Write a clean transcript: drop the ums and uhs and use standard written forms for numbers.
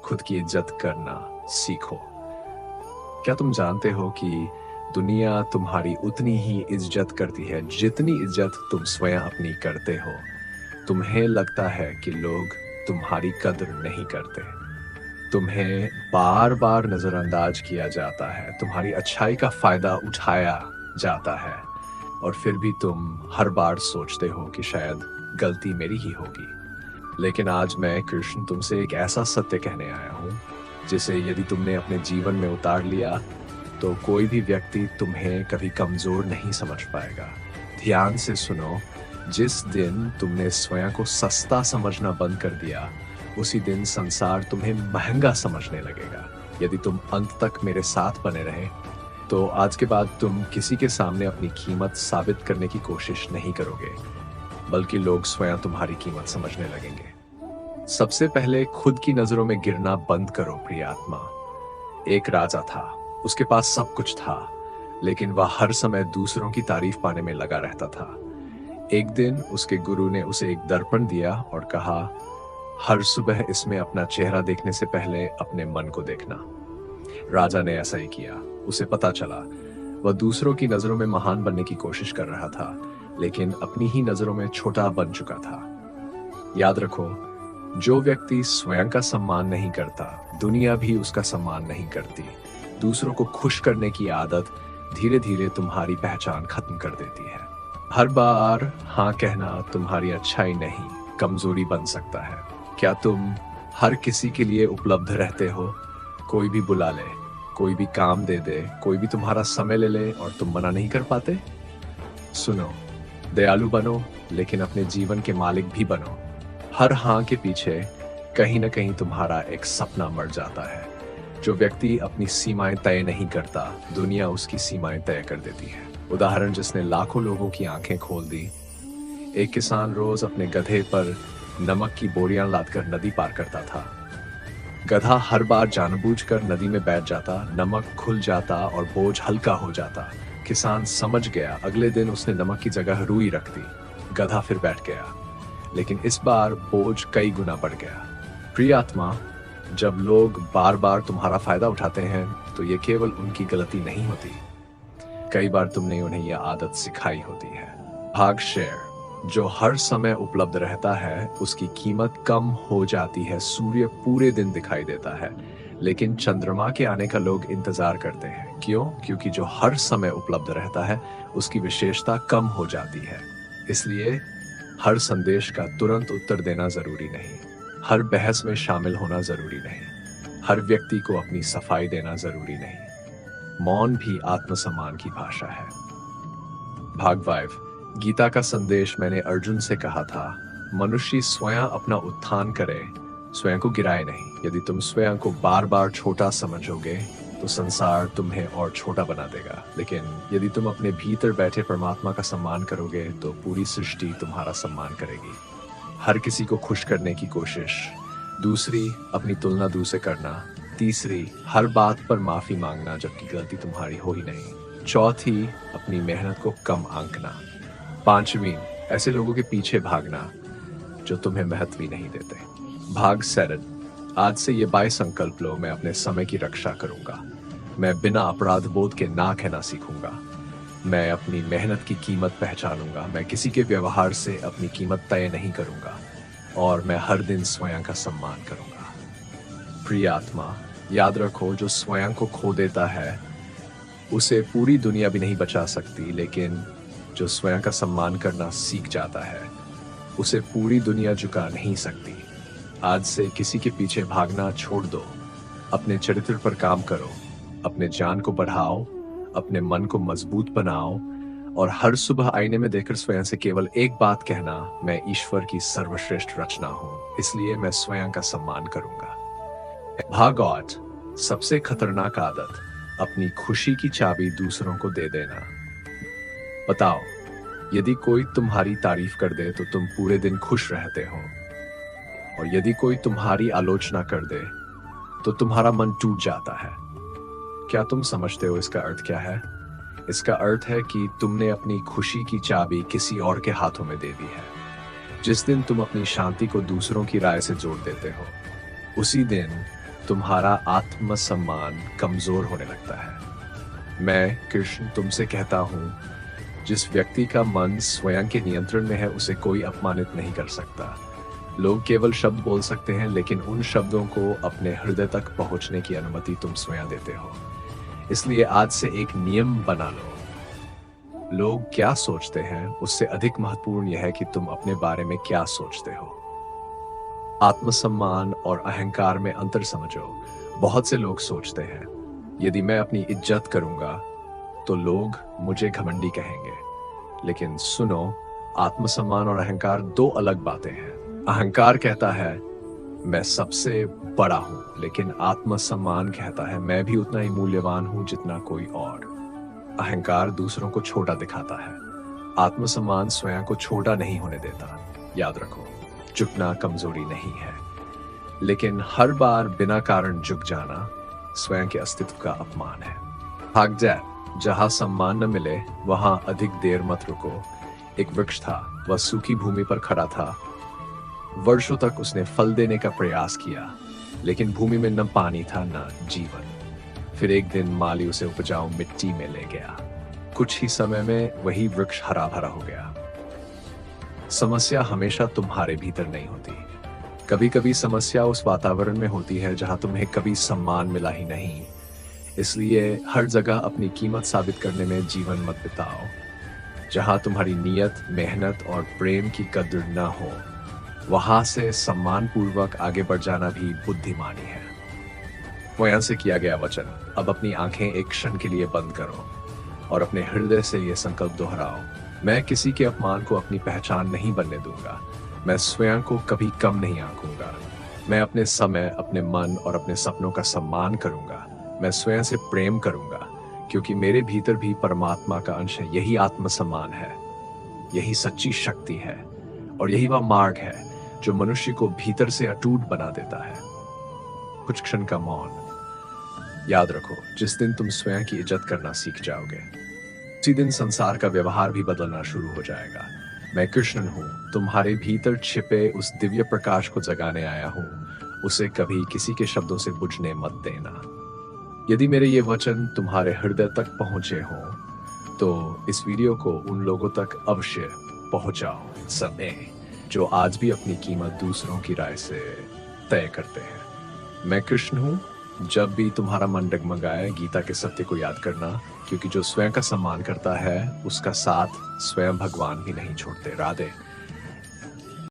खुद की इज्जत करना सीखो। क्या तुम जानते हो कि दुनिया तुम्हारी उतनी ही इज्जत करती है जितनी इज्जत तुम स्वयं अपनी करते हो? तुम्हें लगता है कि लोग तुम्हारी कद्र नहीं करते, तुम्हें बार बार नजरअंदाज किया जाता है, तुम्हारी अच्छाई का फायदा उठाया जाता है, और फिर भी तुम हर बार सोचते हो कि शायद गलती मेरी ही होगी। लेकिन आज मैं कृष्ण तुमसे एक ऐसा सत्य कहने आया हूँ जिसे यदि तुमने अपने जीवन में उतार लिया तो कोई भी व्यक्ति तुम्हें कभी कमजोर नहीं समझ पाएगा। ध्यान से सुनो, जिस दिन तुमने स्वयं को सस्ता समझना बंद कर दिया उसी दिन संसार तुम्हें महंगा समझने लगेगा। यदि तुम अंत तक मेरे साथ बने रहे तो आज के बाद तुम किसी के सामने अपनी कीमत साबित करने की कोशिश नहीं करोगे, बल्कि लोग स्वयं तुम्हारी कीमत समझने लगेंगे। सबसे पहले खुद की नजरों में गिरना बंद करो प्रिय आत्मा। एक राजा था, उसके पास सब कुछ था, लेकिन वह हर समय दूसरों की तारीफ पाने में लगा रहता था। एक दिन उसके गुरु ने उसे एक दर्पण दिया और कहा, हर सुबह इसमें अपना चेहरा देखने से पहले अपने मन को देखना। राजा ने ऐसा ही किया। उसे पता चला वह दूसरों की नजरों में महान बनने की कोशिश कर रहा था, लेकिन अपनी ही नजरों में छोटा बन चुका था। याद रखो, जो व्यक्ति स्वयं का सम्मान नहीं करता, दुनिया भी उसका सम्मान नहीं करती। दूसरों को खुश करने की आदत धीरे धीरे तुम्हारी पहचान खत्म कर देती है। हर बार हाँ कहना तुम्हारी अच्छाई नहीं, कमजोरी बन सकता है। क्या तुम हर किसी के लिए उपलब्ध रहते हो? कोई भी बुला ले, कोई भी काम दे दे, कोई भी तुम्हारा समय ले ले और तुम मना नहीं कर पाते? सुनो, दयालु बनो, लेकिन अपने जीवन के मालिक भी बनो। हर हाँ के पीछे कहीं ना कहीं तुम्हारा एक सपना मर जाता है। जो व्यक्ति अपनी सीमाएं तय नहीं करता, दुनिया उसकी सीमाएं तय कर देती है। उदाहरण जिसने लाखों लोगों की आंखें खोल दी। एक किसान रोज अपने गधे पर नमक की बोरियां लादकर नदी पार करता था। गधा हर बार जानबूझकर नदी में बैठ जाता, नमक खुल जाता और बोझ हल्का हो जाता। किसान समझ गया, अगले दिन उसने नमक की जगह रुई रख दी। गधा फिर बैठ गया, लेकिन इस बार बोझ कई गुना बढ़ गया। प्रिय आत्मा, जब लोग बार बार तुम्हारा फायदा उठाते हैं तो ये केवल उनकी गलती नहीं होती, कई बार तुमने उन्हें यह आदत सिखाई होती है। भाग शेयर, जो हर समय उपलब्ध रहता है उसकी कीमत कम हो जाती है। सूर्य पूरे दिन दिखाई देता है, लेकिन चंद्रमा के आने का लोग इंतजार करते हैं। क्यों? क्योंकि जो हर समय उपलब्ध रहता है उसकी विशेषता कम हो जाती है। इसलिए हर संदेश का तुरंत उत्तर देना जरूरी नहीं, हर बहस में शामिल होना जरूरी नहीं, हर व्यक्ति को अपनी सफाई देना जरूरी नहीं। मौन भी आत्मसम्मान की भाषा है। भाग 5, गीता का संदेश मैंने अर्जुन से कहा था, मनुष्य स्वयं अपना उत्थान करे, स्वयं को गिराए नहीं। यदि तुम स्वयं को बार बार छोटा समझोगे तो संसार तुम्हें और छोटा बना देगा, लेकिन यदि तुम अपने भीतर बैठे परमात्मा का सम्मान करोगे तो पूरी सृष्टि तुम्हारा सम्मान करेगी। हर किसी को खुश करने की कोशिश, दूसरी अपनी तुलना दूसरे करना, तीसरी हर बात पर माफी मांगना जबकि गलती तुम्हारी हो ही नहीं, चौथी अपनी मेहनत को कम आंकना, पांचवी ऐसे लोगों के पीछे भागना जो तुम्हें महत्व ही नहीं देते। भाग 7, आज से ये बाय संकल्प लो, मैं अपने समय की रक्षा करूंगा। मैं बिना अपराध बोध के ना कहना सीखूंगा। मैं अपनी मेहनत की कीमत पहचानूंगा। मैं किसी के व्यवहार से अपनी कीमत तय नहीं करूंगा और मैं हर दिन स्वयं का सम्मान करूंगा। प्रिय आत्मा, याद रखो, जो स्वयं को खो देता है उसे पूरी दुनिया भी नहीं बचा सकती, लेकिन जो स्वयं का सम्मान करना सीख जाता है उसे पूरी दुनिया झुका नहीं सकती। आज से किसी के पीछे भागना छोड़ दो, अपने चरित्र पर काम करो, अपने ज्ञान को बढ़ाओ, अपने मन को मजबूत बनाओ और हर सुबह आईने में देखकर स्वयं से केवल एक बात कहना, मैं ईश्वर की सर्वश्रेष्ठ रचना हूं, इसलिए मैं स्वयं का सम्मान करूंगा। भाग 8, सबसे खतरनाक आदत, अपनी खुशी की चाबी दूसरों को दे देना। बताओ, यदि कोई तुम्हारी तारीफ कर दे तो तुम पूरे दिन खुश रहते हो, और यदि कोई तुम्हारी आलोचना कर दे तो तुम्हारा मन टूट जाता है। क्या तुम समझते हो इसका अर्थ क्या है? इसका अर्थ है कि तुमने अपनी खुशी की चाबी किसी और के हाथों में दे दी है। जिस दिन तुम अपनी शांति को दूसरों की राय से जोड़ देते हो, उसी दिन तुम्हारा आत्मसम्मान कमजोर होने लगता है। मैं कृष्ण तुमसे कहता हूं, जिस व्यक्ति का मन स्वयं के नियंत्रण में है उसे कोई अपमानित नहीं कर सकता। लोग केवल शब्द बोल सकते हैं, लेकिन उन शब्दों को अपने हृदय तक पहुंचने की अनुमति तुम स्वयं देते हो। इसलिए आज से एक नियम बना लो, लोग क्या सोचते हैं उससे अधिक महत्वपूर्ण यह है कि तुम अपने बारे में क्या सोचते हो। आत्मसम्मान और अहंकार में अंतर समझो। बहुत से लोग सोचते हैं, यदि मैं अपनी इज्जत करूंगा तो लोग मुझे घमंडी कहेंगे। लेकिन सुनो, आत्मसम्मान और अहंकार दो अलग बातें हैं। अहंकार कहता है मैं सबसे बड़ा हूं, लेकिन आत्मसम्मान कहता है मैं भी उतना ही मूल्यवान हूं जितना कोई और। अहंकार दूसरों को छोटा दिखाता है, आत्मसम्मान स्वयं को छोटा नहीं होने देता। याद रखो, झुकना कमजोरी नहीं है, लेकिन हर बार बिना कारण झुक जाना स्वयं के अस्तित्व का अपमान है। भाग जाए, जहां सम्मान न मिले वहां अधिक देर मत रुको। एक वृक्ष था, वह सूखी भूमि पर खड़ा था। वर्षों तक उसने फल देने का प्रयास किया, लेकिन भूमि में न पानी था न जीवन। फिर एक दिन माली उसे उपजाऊ मिट्टी में ले गया। कुछ ही समय में वही वृक्ष हरा भरा हो गया। समस्या हमेशा तुम्हारे भीतर नहीं होती। कभी कभी समस्या उस वातावरण में होती है जहां तुम्हें कभी सम्मान मिला ही नहीं। इसलिए हर जगह अपनी कीमत साबित करने में जीवन मत बिताओ। जहां तुम्हारी नियत, मेहनत और प्रेम की कद्र न हो, वहां से सम्मान पूर्वक आगे बढ़ जाना भी बुद्धिमानी है। वहां से किया गया वचन। अब अपनी आंखें एक क्षण के लिए बंद करो और अपने हृदय से यह संकल्प दोहराओ, मैं किसी के अपमान को अपनी पहचान नहीं बनने दूंगा। मैं स्वयं को कभी कम नहीं आंकूंगा। मैं अपने समय, अपने मन और अपने सपनों का सम्मान करूंगा। मैं स्वयं से प्रेम करूंगा, क्योंकि मेरे भीतर भी परमात्मा का अंश है। यही आत्मसम्मान है, यही सच्ची शक्ति है, और यही वह मार्ग है जो मनुष्य को भीतर से अटूट बना देता है। कुछ क्षण का मौन। याद रखो, जिस दिन तुम स्वयं की इज्जत करना सीख जाओगे, उसी दिन संसार का व्यवहार भी बदलना शुरू हो जाएगा। मैं कृष्ण हूं, तुम्हारे भीतर छिपे उस दिव्य प्रकाश को जगाने आया हूं। उसे कभी किसी के शब्दों से बुझने मत देना। यदि मेरे ये वचन तुम्हारे हृदय तक पहुंचे हों, तो इस वीडियो को उन लोगों तक अवश्य पहुंचाओ, सब जो आज भी अपनी कीमत दूसरों की राय से तय करते हैं। मैं कृष्ण हूं। जब भी तुम्हारा मन डगमगाए, गीता के सत्य को याद करना, क्योंकि जो स्वयं का सम्मान करता है उसका साथ स्वयं भगवान भी नहीं छोड़ते। राधे।